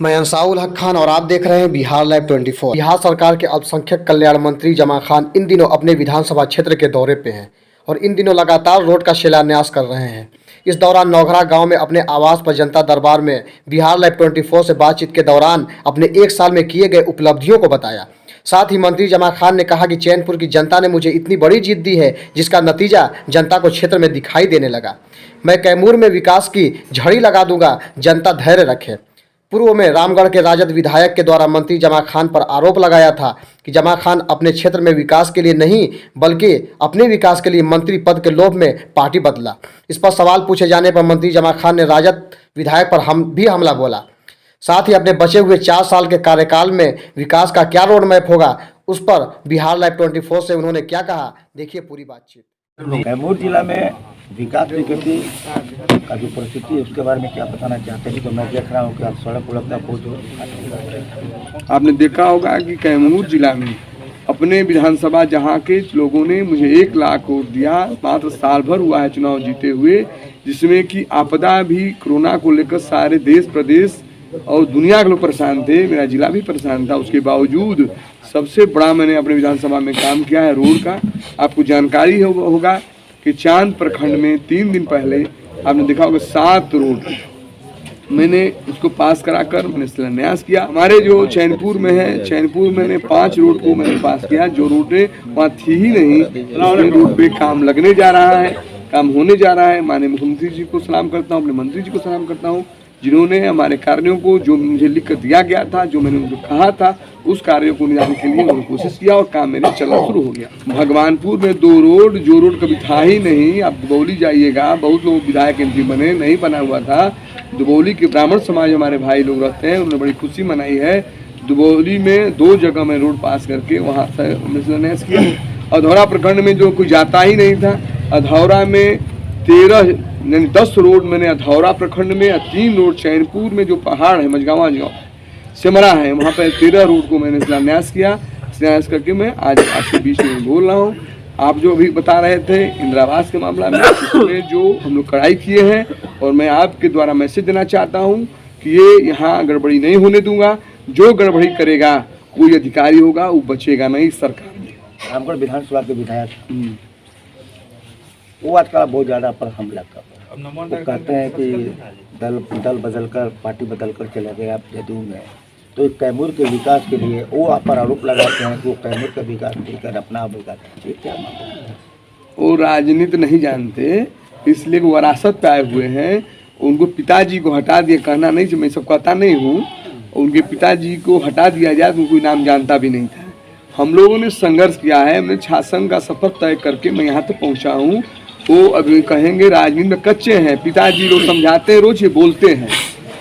मैं अंसाउल हक खान और आप देख रहे हैं बिहार लाइव 24। बिहार सरकार के अल्पसंख्यक कल्याण मंत्री जमा खान इन दिनों अपने विधानसभा क्षेत्र के दौरे पे हैं और इन दिनों लगातार रोड का शिलान्यास कर रहे हैं। इस दौरान नौघरा गांव में अपने आवास पर जनता दरबार में बिहार लाइव 24 से बातचीत के दौरान अपने 1 साल में किए गए उपलब्धियों को बताया। साथ ही मंत्री जमा खान ने कहा कि चैनपुर की जनता ने मुझे इतनी बड़ी जीत दी है जिसका नतीजा जनता को क्षेत्र में दिखाई देने लगा। मैं कैमूर में विकास की झड़ी लगा दूंगा, जनता धैर्य रखे। पूर्व में रामगढ़ के राजद विधायक के द्वारा मंत्री जमा खान पर आरोप लगाया था कि जमा खान अपने क्षेत्र में विकास के लिए नहीं बल्कि अपने विकास के लिए मंत्री पद के लोभ में पार्टी बदला। इस पर सवाल पूछे जाने पर मंत्री जमा खान ने राजद विधायक पर हमला बोला। साथ ही अपने बचे हुए 4 साल के कार्यकाल में विकास का क्या रोड मैप होगा, उस पर बिहार लाइव 24 से उन्होंने क्या कहा, देखिए पूरी बातचीत। कैमूर जिला में विकास की गति का जो परिस्थिति है उसके बारे में क्या बताना चाहते हैं? तो मैं देख रहा हूँ कि आप सड़क उपलब्धता बहुत। आपने देखा होगा कि कैमूर जिला में अपने विधानसभा जहाँ के लोगों ने मुझे 1 लाख वोट दिया। मात्र साल भर हुआ है चुनाव जीते हुए, जिसमें कि आपदा भी कोरोना को लेकर सारे देश प्रदेश और दुनिया के लोग परेशान थे, मेरा जिला भी परेशान था। उसके बावजूद सबसे बड़ा मैंने अपने विधानसभा में काम किया है रोड का। आपको जानकारी होगा कि चांद प्रखंड में 3 दिन पहले आपने देखा होगा 7 रोड मैंने उसको पास कराकर मैंने शिलान्यास किया। हमारे जो चैनपुर में है, चैनपुर में मैंने 5 रोड को मैंने पास किया जो रोडें वहाँ थी ही नहीं। उस रोड पे काम लगने जा रहा है, काम होने जा रहा है। माननीय मुख्यमंत्री जी को सलाम करता हूँ, अपने मंत्री जी को सलाम करता हूँ जिन्होंने हमारे कार्यों को जो मुझे लिख कर दिया गया था, जो मैंने उनको कहा था, उस कार्यों को निभाने के लिए उन्होंने कोशिश किया और काम मेरे चलना शुरू हो गया। भगवानपुर में 2 रोड, जो रोड कभी था ही नहीं। आप दुबौली जाइएगा, बहुत लोग विधायक एमपी बने, नहीं बना हुआ था। दुबौली के ब्राह्मण समाज हमारे भाई लोग रहते हैं, उन्होंने बड़ी खुशी मनाई है। दुबौली में 2 जगह में रोड पास करके वहाँ से शिलान्यास किया। अधौरा प्रखंड में जो कोई जाता ही नहीं था, अधौरा में 10 रोड मैंने अधौरा प्रखंड में, 3 रोड चैनपुर में जो पहाड़ है मझगावा सिमरा है, वहाँ पर 13 रोड को मैंने शिलान्यास किया। शिलान्यास करके मैं आज आपके बीच में बोल रहा हूँ। आप जो अभी बता रहे थे इंदिरा आवास के मामला में, इसमें जो हम लोग कड़ाई किए हैं, और मैं आपके द्वारा मैसेज देना चाहता हूँ कि ये यहाँ गड़बड़ी नहीं होने दूंगा। जो गड़बड़ी करेगा कोई अधिकारी होगा वो बचेगा नहीं सरकार में। रामगढ़ विधानसभा के विधायक वो आजकल बहुत ज़्यादा पर हमला कर रहे हैं। वो कहते हैं कि दल बदलकर पार्टी बदलकर चला गया जदयू में, तो कैमूर के विकास के लिए वो आप पर आरोप लगाते हैं कि वो कैमूर का विकास लेकर अपना विकास क्या मामला है? वो राजनीति नहीं जानते, इसलिए वो विरासत पे आए हुए हैं। उनको पिताजी को हटा दिया, कहना नहीं, मैं सब कहता नहीं हूँ। उनके पिताजी को हटा दिया जाए तो कोई नाम जानता भी नहीं था। हम लोगों ने संघर्ष किया है, मैंने शासन का सफर तय करके मैं यहाँ तक पहुँचा हूँ। वो अभी कहेंगे राजनीति में कच्चे हैं, पिताजी लोग समझाते हैं, रोज ये बोलते हैं।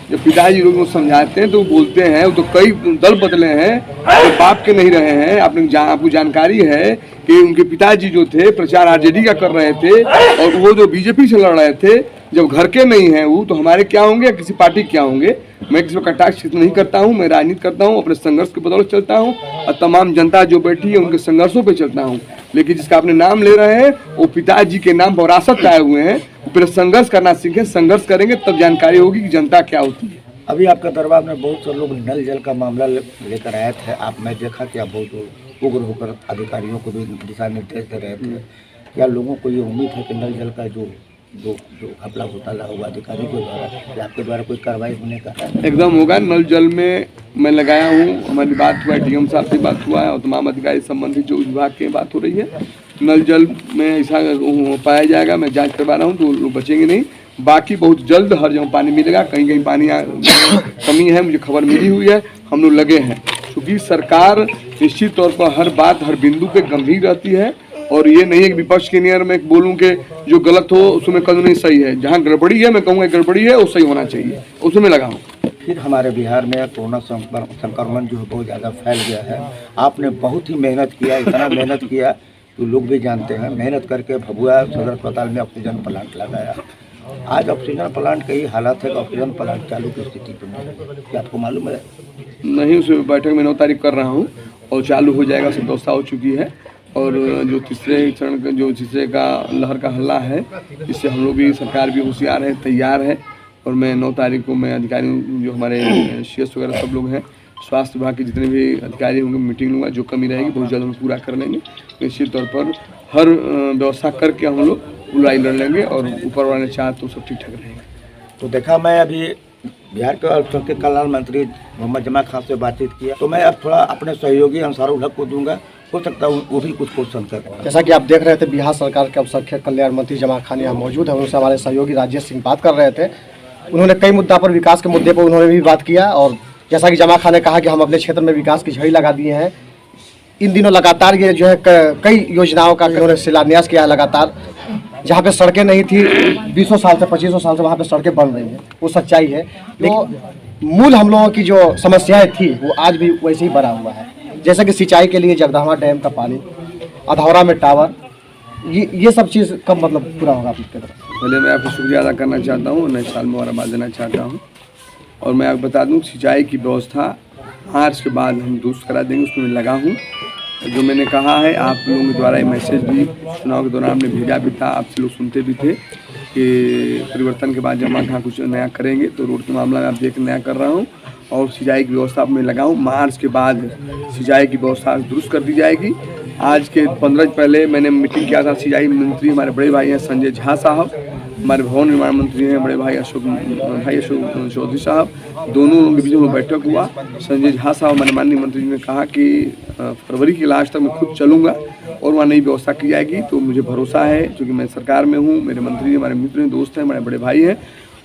जब पिताजी लोग समझाते हैं तो बोलते हैं, वो तो कई दल बदले हैं, तो बाप के नहीं रहे हैं। आपको जानकारी है कि उनके पिताजी जो थे प्रचार आरजेडी का कर रहे थे, और वो जो बीजेपी से लड़ रहे थे, जब घर के नहीं हैं वो, तो हमारे क्या होंगे, किसी पार्टी क्या होंगे। मैं किसी पर कटाक्ष नहीं करता हूँ, मैं राजनीति करता हूँ, अपने संघर्ष के बदौलत चलता हूँ, और तमाम जनता जो बैठी है उनके संघर्षों पे चलता हूँ। लेकिन जिसका आपने नाम ले रहे हैं वो पिताजी के नाम विरासत आए हुए हैं। फिर संघर्ष करना सीखें, संघर्ष करेंगे तब जानकारी होगी कि जनता क्या होती है। अभी आपके दरबार में बहुत से लोग नल जल का मामला लेकर आए थे। मैं देखा कि आप बहुत उग्र होकर अधिकारियों को भी दिशा निर्देश दे रहे थे। क्या लोगों को ये उम्मीद है कि नल जल का जो घपला घोटाला हुआ अधिकारी के द्वारा, कि आपके द्वारा कोई कार्रवाई होने का? एकदम होगा। नल जल में मैं लगाया हूँ, हमारी बात हुआ है, डीएम साहब से बात हुआ है और तमाम अधिकारी संबंधित जो विभाग के बात हो रही है। नल जल में ऐसा पाया जाएगा, मैं जांच करवा रहा हूँ, तो लोग बचेंगे नहीं। बाकी बहुत जल्द हर जगह पानी मिलेगा। कहीं कहीं पानी कमी है, मुझे खबर मिली हुई है, हम लोग लगे हैं। क्योंकि सरकार निश्चित तौर पर हर बात हर बिंदु पे गंभीर रहती है, और ये नहीं है कि विपक्ष के नियर में बोलूँ कि जो गलत हो उसमें कदम नहीं सही है। जहाँ गड़बड़ी है मैं कहूँगा गड़बड़ी है, वो सही होना चाहिए, उसमें लगा हूँ। फिर हमारे बिहार में कोरोना संक्रमण जो है बहुत ज़्यादा फैल गया है। आपने बहुत ही मेहनत किया, इतना मेहनत किया तो लोग भी जानते हैं। मेहनत करके भभुआ सदर अस्पताल में ऑक्सीजन प्लांट लगाया। आज ऑक्सीजन प्लांट का ही हालत है कि ऑक्सीजन प्लांट चालू की स्थिति पर नहीं। क्या आपको मालूम है? नहीं, उस बैठक में 9 तारीख कर रहा हूँ और चालू हो जाएगा, सब व्यवस्था हो चुकी है। और जो तीसरे चरण का लहर का हल्ला है, इससे हम लोग भी, सरकार भी होशियार है, तैयार है। और मैं 9 तारीख को मैं अधिकारियों जो हमारे CS वगैरह सब लोग हैं, स्वास्थ्य विभाग के जितने भी अधिकारी होंगे, मीटिंग लूँगा, जो कमी रहेगी बहुत जल्द हम पूरा कर लेंगे। निश्चित तौर पर हर व्यवस्था करके हम लोग लड़ाई लड़ लेंगे और ऊपर वाले चाह तो सब ठीक ठाक रहेंगे। तो देखा, मैं अभी बिहार के अल्पसंख्यक कल्याण मंत्री मोहम्मद जमा खान से बातचीत किया, तो मैं अब थोड़ा अपने सहयोगी अंसारुल हक को दूंगा, हो सकता है वो भी कुछ क्वेश्चन कर। जैसा कि आप देख रहे थे, बिहार सरकार के अल्पसंख्यक कल्याण मंत्री जमा खान यहाँ मौजूद है। उनसे हमारे सहयोगी राजेश सिंह बात कर रहे थे। उन्होंने कई मुद्दा पर, विकास के मुद्दे पर उन्होंने भी बात किया। और जैसा कि जमा खान ने कहा कि हम अपने क्षेत्र में विकास की झड़ी लगा दिए हैं। इन दिनों लगातार ये जो है कई योजनाओं का उन्होंने शिलान्यास किया है लगातार। जहाँ पे सड़कें नहीं थी 20 साल से 25 साल से, वहाँ पे सड़कें बन रही हैं, वो सच्चाई है। तो मूल हम लोगों की जो समस्याएं थी वो आज भी वैसे ही बना हुआ है। जैसे कि सिंचाई के लिए जगदलपुर डैम का पानी, अधौरा में टावर, ये सब चीज़ कब मतलब पूरा होगा आपकी तरफ? पहले मैं आपको शुक्रिया अदा करना चाहता हूँ, नए साल मुबारकबाद देना चाहता हूँ। और मैं आपको बता दूँ, सिंचाई की व्यवस्था मार्च के बाद हम दुरुस्त करा देंगे, उसमें मैं लगा हूँ। जो मैंने कहा है, आप लोगों के द्वारा ये मैसेज भी चुनाव के दौरान हमने भेजा भी था, आपसे लोग सुनते भी थे कि परिवर्तन के बाद जमा खां कुछ नया करेंगे। तो रोड के मामला में आप देख नया कर रहा हूँ और सिंचाई की व्यवस्था में लगा हूँ। मार्च के बाद सिंचाई की व्यवस्था दुरुस्त कर दी जाएगी। आज के 15 दिन पहले मैंने मीटिंग किया था, सिंचाई मंत्री हमारे बड़े भाई हैं संजय झा साहब, हमारे भवन निर्माण मंत्री हैं बड़े भाई अशोक चौधरी साहब, दोनों के बीच में बैठक हुआ। संजय झा साहब हमारे माननीय मंत्री जी ने कहा कि फरवरी के लास्ट तक मैं खुद चलूँगा और वहाँ नई व्यवस्था की जाएगी। तो मुझे भरोसा है, क्योंकि मैं सरकार में हूँ, मेरे मंत्री जी हमारे मित्र हैं, दोस्त हैं, हमारे बड़े भाई हैं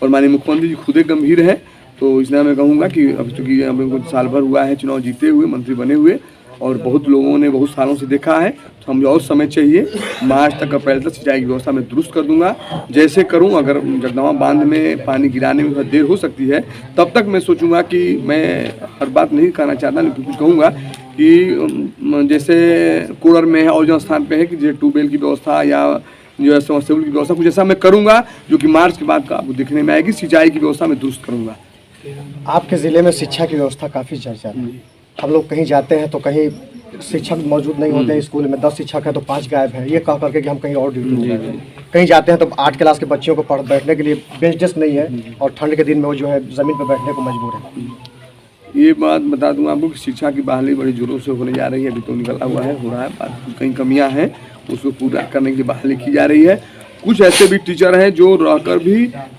और माननीय मुख्यमंत्री जी खुद गंभीर हैं। तो इसलिए मैं कहूँगा कि अब चूँकि हमें साल भर हुआ है चुनाव जीते हुए, मंत्री बने हुए, और बहुत लोगों ने बहुत सालों से देखा है, तो हमें और समय चाहिए। मार्च तक, अप्रैल तक सिंचाई की व्यवस्था में दुरुस्त कर दूंगा। जैसे करूं, अगर जगदलपुर बांध में पानी गिराने में बहुत देर हो सकती है, तब तक मैं सोचूंगा कि मैं हर बात नहीं कहना चाहता, लेकिन कुछ कहूँगा कि जैसे कोडर में है और जो स्थान पे है कि जैसे ट्यूबवेल की व्यवस्था या जो है समरसेबल की व्यवस्था, कुछ ऐसा मैं करूँगा जो कि मार्च के बाद का आपको दिखने में आएगी। सिंचाई की व्यवस्था में दुरुस्त करूँगा। आपके ज़िले में शिक्षा की व्यवस्था काफ़ी चर्चा है। हम लोग कहीं जाते हैं तो कहीं शिक्षक मौजूद नहीं होते हैं। स्कूल में 10 शिक्षक है तो 5 गायब हैं, ये कह करके कि हम कहीं और ड्यूटी करते हैं। कहीं जाते हैं तो 8 क्लास के बच्चों को बैठने के लिए बेंच डेस्क नहीं है और ठंड के दिन में वो जो है ज़मीन पर बैठने को मजबूर है। ये बात बता दूं आपको कि शिक्षा की बहाली बड़ी जोरों से होने जा रही है। अभी तो निकला हुआ है, हो रहा है, बात कहीं कमियां हैं, उसको पूरा करने की बहाली की जा रही है। कुछ ऐसे भी टीचर हैं जो रहकर भी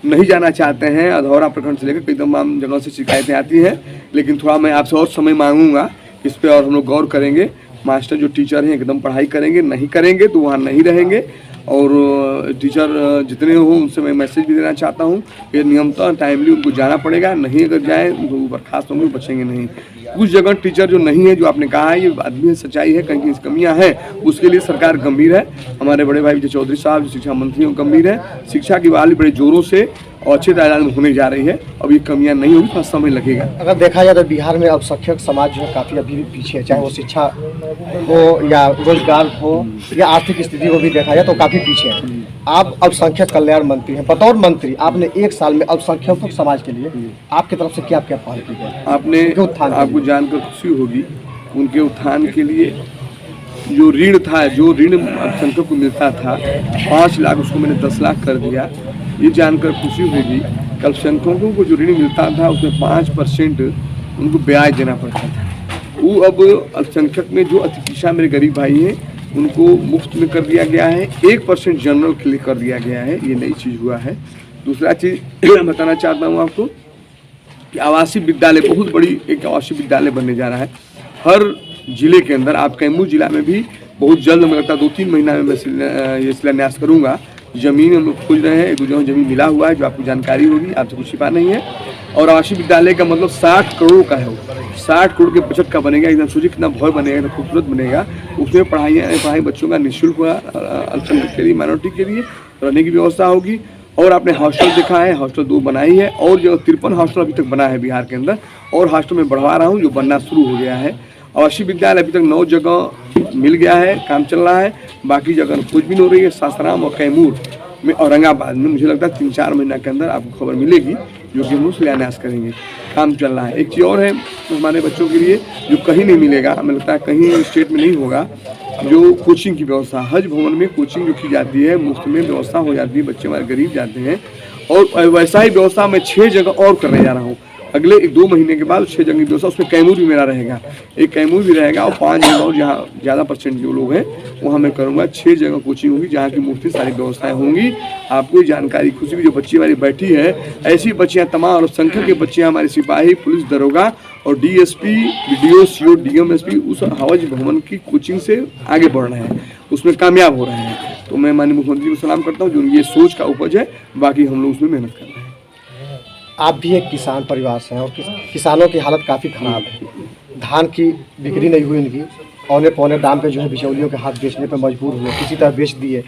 नहीं जाना चाहते हैं। अधौरा प्रखंड से लेकर कई तमाम जगहों से शिकायतें आती हैं, लेकिन थोड़ा मैं आपसे और समय मांगूंगा इस पर और हम लोग गौर करेंगे। मास्टर जो टीचर हैं एकदम पढ़ाई करेंगे, नहीं करेंगे तो वहाँ नहीं रहेंगे। और टीचर जितने हों उनसे मैं मैसेज भी देना चाहता हूँ कि नियमतः टाइमली उनको जाना पड़ेगा, नहीं अगर जाए तो बर्खास्त होंगे, बचेंगे नहीं। कुछ जगह टीचर जो नहीं है, जो आपने कहा है, ये बात भी सच्चाई है, कहीं की कमियां हैं, उसके लिए सरकार गंभीर है। हमारे बड़े भाई विजय चौधरी साहब जो शिक्षा मंत्री हैं गंभीर है। शिक्षा की बहाली बड़े जोरों से और अच्छे तादाद में होने जा रही है। अब ये कमियां नहीं होगी, थोड़ा समय लगेगा। अगर देखा जाए तो बिहार में अल्पसंख्यक समाज जो है काफ़ी अभी भी पीछे है, चाहे वो शिक्षा हो या रोजगार हो या आर्थिक स्थिति को भी देखा जाए तो काफ़ी पीछे है। आप अल्पसंख्यक कल्याण मंत्री हैं, बतौर मंत्री आपने 1 साल में अल्पसंख्यक समाज के लिए आपकी तरफ से क्या क्या पहल की है? आपको जानकर खुशी होगी, उनके उत्थान के लिए जो ऋण था, जो ऋण अल्पसंख्यक को मिलता था 5 लाख, उसको मैंने 10 लाख कर दिया। ये जानकर खुशी होगी कि अल्पसंख्यकों को जो ऋण मिलता था उसमें 5% उनको ब्याज देना पड़ता था। वो अब अल्पसंख्यक में जो अति पिछड़ा मेरे गरीब भाई हैं उनको मुफ्त में कर दिया गया है। 1% जनरल के लिए कर दिया गया है। ये नई चीज़ हुआ है। दूसरा चीज़ मैं बताना चाहता हूँ आपको कि आवासीय विद्यालय, बहुत बड़ी एक आवासीय विद्यालय बनने जा रहा है हर जिले के अंदर। आप कैमूर जिला में भी बहुत जल्द, मुझे लगता है 2-3 महीना में मैं ये शिलान्यास करूँगा। ज़मीन हम लोग खोज रहे हैं, 1-2 जगह ज़मीन मिला हुआ है जो आपको जानकारी होगी, आपसे कुछ छिपा नहीं है। और आवासीय विद्यालय का मतलब 60 करोड़ का है। वो 60 करोड़ के बजट का बनेगा। एकदम सोचिए कितना भव्य बनेगा, कितना खूबसूरत बनेगा। उसमें पढ़ाई बच्चों का निःशुल्क हुआ, अल्पसंख्यक के लिए, माइनॉरिटी के लिए रहने की व्यवस्था होगी। और आपने हॉस्टल देखा है, हॉस्टल 2 बनाई है और जो 53 हॉस्टल अभी तक बना है बिहार के अंदर, और हॉस्टल में बढ़वा रहा हूँ जो बनना शुरू हो गया है। आवासीय विद्यालय अभी तक 9 जगह मिल गया है, काम चल रहा है। बाकी जगह खोजबीन हो रही है। सासाराम और कैमूर में, औरंगाबाद में मुझे लगता है 3-4 महीना के अंदर आपको खबर मिलेगी, जो कि हम शिलान्यास करेंगे। काम चल रहा है। एक चीज़ और है हमारे बच्चों के लिए जो कहीं नहीं मिलेगा, हमें लगता है कहीं स्टेट में नहीं होगा, जो कोचिंग की व्यवस्था। हज भवन में कोचिंग जो की जाती है, मुफ्त में व्यवस्था हो जाती है, बच्चे हमारे गरीब जाते हैं और वैसा ही व्यवस्था मैं 6 जगह और करने जा रहा हूँ। अगले 1-2 महीने के बाद 6 जगह की व्यवस्था, उसमें कैमूर भी मेरा रहेगा, एक कैमूर भी रहेगा और 5 जगह और जहाँ ज़्यादा परसेंट जो लोग हैं वहाँ मैं करूँगा। 6 जगह कोचिंग होगी जहाँ की मुफ्त सारी व्यवस्थाएं होंगी। आपको जानकारी खुशी भी, जो बच्ची हमारी बैठी है ऐसी बच्चियाँ तमाम अल्पसंख्यक की बच्चियाँ हमारे सिपाही, पुलिस दरोगा और DSP, BDO, CO, DM, SP उस हवज भवन की कोचिंग से आगे बढ़ रहे हैं, उसमें कामयाब हो रहे हैं। तो मैं माननीय मुख्यमंत्री को सलाम करता हूँ जो ये सोच का उपज है, बाकी हम लोग उसमें मेहनत कर रहे हैं। आप भी एक किसान परिवार से हैं और किसानों की हालत काफ़ी ख़राब है। धान की बिक्री नहीं हुई इनकी, औने पौने दाम पे जो है बिचौलियों के हाथ बेचने पे मजबूर हुए, किसी तरह बेच दिए।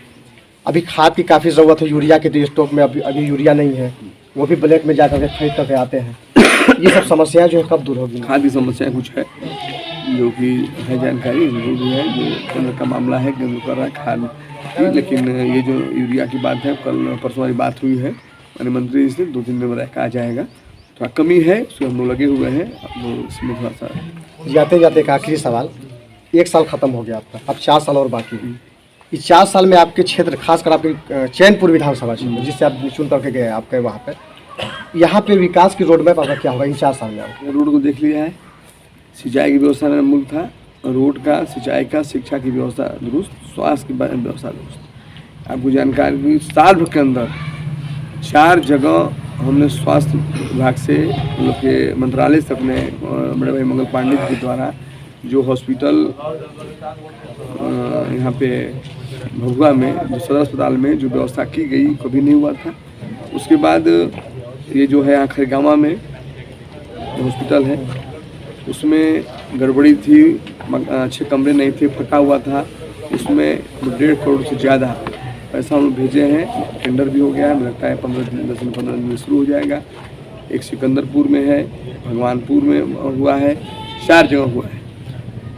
अभी खाद की काफ़ी ज़रूरत है, यूरिया के स्टॉक में अभी यूरिया नहीं है, वो भी ब्लैक में जा करके खरीद करके आते हैं। ये सब समस्याएं जो है कब दूर होगी? खाद की समस्या कुछ है जो कि है, जानकारी जरूर भी है, जो केंद्र का मामला है, केंद्र कर रहा है खाद की। लेकिन ये जो यूरिया की बात है, कल परसों वाली बात हुई है माननीय मंत्री से, 2-3 दिन में रह आ जाएगा। थोड़ा कमी है, उसमें हम लोग लगे हुए हैं। अब इसमें थोड़ा सा जाते जाते एक आखिरी सवाल, 1 साल ख़त्म हो गया आपका, अब 4 साल और बाकी है। इस 4 साल में आपके क्षेत्र, खासकर आपके चैनपुर विधानसभा क्षेत्र जिससे आप चुन करके गए आपके वहाँ पे, यहाँ पे विकास की रोड मैप आपका क्या होगा इन 4 साल में? रोड को देख लिया है, सिंचाई की व्यवस्था मेरा मूल था, रोड का, सिंचाई का, शिक्षा की व्यवस्था दुरुस्त, स्वास्थ्य की व्यवस्था दुरुस्त। आपको जानकारी, साल भर के अंदर 4 जगह हमने स्वास्थ्य विभाग से, लोग के मंत्रालय से, अपने बड़े भाई मंगल पांडे के द्वारा जो हॉस्पिटल यहाँ पे भभुआ में, जो सदर अस्पताल में जो व्यवस्था की गई, कभी नहीं हुआ था। उसके बाद ये जो है यहाँ खरगामा में हॉस्पिटल है, उसमें गड़बड़ी थी, अच्छे कमरे नहीं थे, फटा हुआ था, उसमें 1.5 करोड़ से ज़्यादा पैसा हम भेजे हैं। टेंडर भी हो गया है, मुझे लगता है 10 दिन 15 दिन में शुरू हो जाएगा। एक सिकंदरपुर में है, भगवानपुर में हुआ है, 4 जगह हुआ है।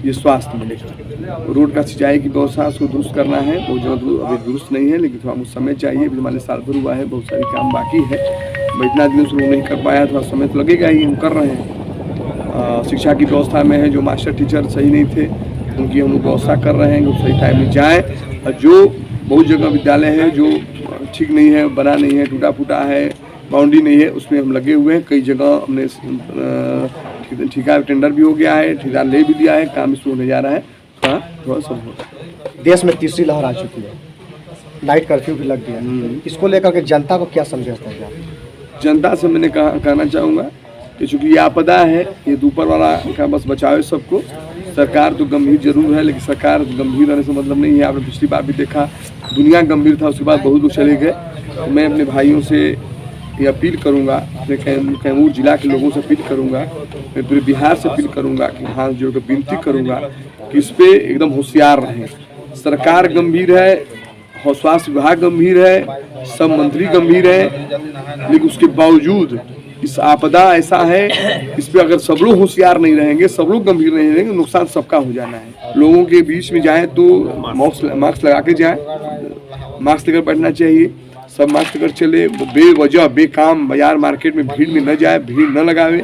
ये स्वास्थ्य में लेकर रोड का, सिंचाई की व्यवस्था उसको दुरुस्त करना है, बहुत जगह अभी दुरुस्त नहीं है, लेकिन थोड़ा कुछ समय चाहिए। अभी हमारे साल भर हुआ है, बहुत सारी काम बाकी है, मैं इतना दिन शुरू नहीं कर पाया, थोड़ा समय तो लगेगा ही, हम कर रहे हैं। शिक्षा की व्यवस्था में है, जो मास्टर टीचर सही नहीं थे उनकी हम लोग व्यवस्था कर रहे हैं, सही टाइम में जाएँ। और जो बहुत जगह विद्यालय है जो ठीक नहीं है, बना नहीं है, टूटा फूटा है, बाउंड्री नहीं है, उसमें हम लगे हुए हैं। कई जगह हमने ठेका टेंडर भी हो गया है, ठेका ले भी दिया है, काम शुरू होने जा रहा है। थोड़ा सब होगा। देश में तीसरी लहर आ चुकी है, नाइट कर्फ्यू भी लग गया, इसको लेकर के जनता को क्या संदेश देंगे आप? जनता से मैंने कहना चाहूँगा कि चूँकि ये आपदा है, ये ऊपर वाला का बस बचाव है सबको। सरकार तो गंभीर जरूर है, लेकिन सरकार गंभीर रहने से मतलब नहीं है। आपने पिछली बार भी देखा, दुनिया गंभीर था, उसके बाद बहुत लोग चले गए। तो मैं अपने भाइयों से ये अपील करूंगा, अपने कैमूर जिला के लोगों से अपील करूंगा, मैं पूरे बिहार से अपील करूंगा कि हाथ जोड़ कर विनती करूंगा कि इस पर एकदम होशियार रहें। सरकार गंभीर है, स्वास्थ्य विभाग गंभीर है, सब मंत्री गंभीर है, लेकिन उसके बावजूद इस आपदा ऐसा है, इस पे अगर सब लोग होशियार नहीं रहेंगे, सब लोग गंभीर नहीं रहेंगे, नुकसान सबका हो जाना है। लोगों के बीच में जाए तो मास्क लगा के जाए, मास्क लेकर बैठना चाहिए, सब मास्क लेकर चले, बेवजह बेकाम बाजार मार्केट में भीड़ में न जाए, भीड़ न लगावे,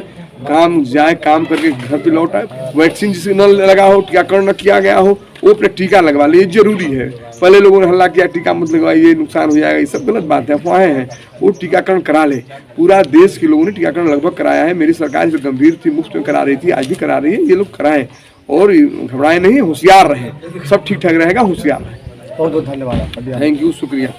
काम जाए, काम करके घर पे लौट आए। वैक्सीन जिसे न लगा हो, टीकाकरण न किया गया हो, वो अपने टीका लगवा ले, ये जरूरी है। पहले लोगों ने हल्ला किया टीका मत लगवाइए, नुकसान हो जाएगा, ये सब गलत बात है, अफवाहें हैं। वो टीकाकरण करा ले, पूरा देश के लोगों ने टीकाकरण लगभग कराया है। मेरी सरकार जो गंभीर थी, मुफ्त में करा रही थी, आज भी करा रही है। ये लोग कराएं और घबराए नहीं, होशियार रहे, सब ठीक ठाक रहेगा, होशियार रहे। बहुत बहुत धन्यवाद। थैंक यू, शुक्रिया।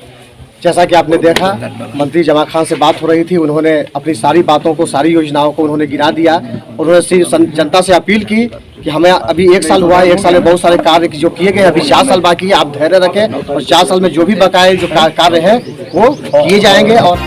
जैसा कि आपने देखा, मंत्री जमा खान से बात हो रही थी, उन्होंने अपनी सारी बातों को, सारी योजनाओं को उन्होंने गिरा दिया। उन्होंने जनता से अपील की कि हमें अभी 1 साल हुआ है, 1 साल में बहुत सारे कार्य जो किए गए, अभी 4 साल बाकी है, आप धैर्य रखें और 4 साल में जो भी बकाये जो कार्य है वो किए जाएंगे। और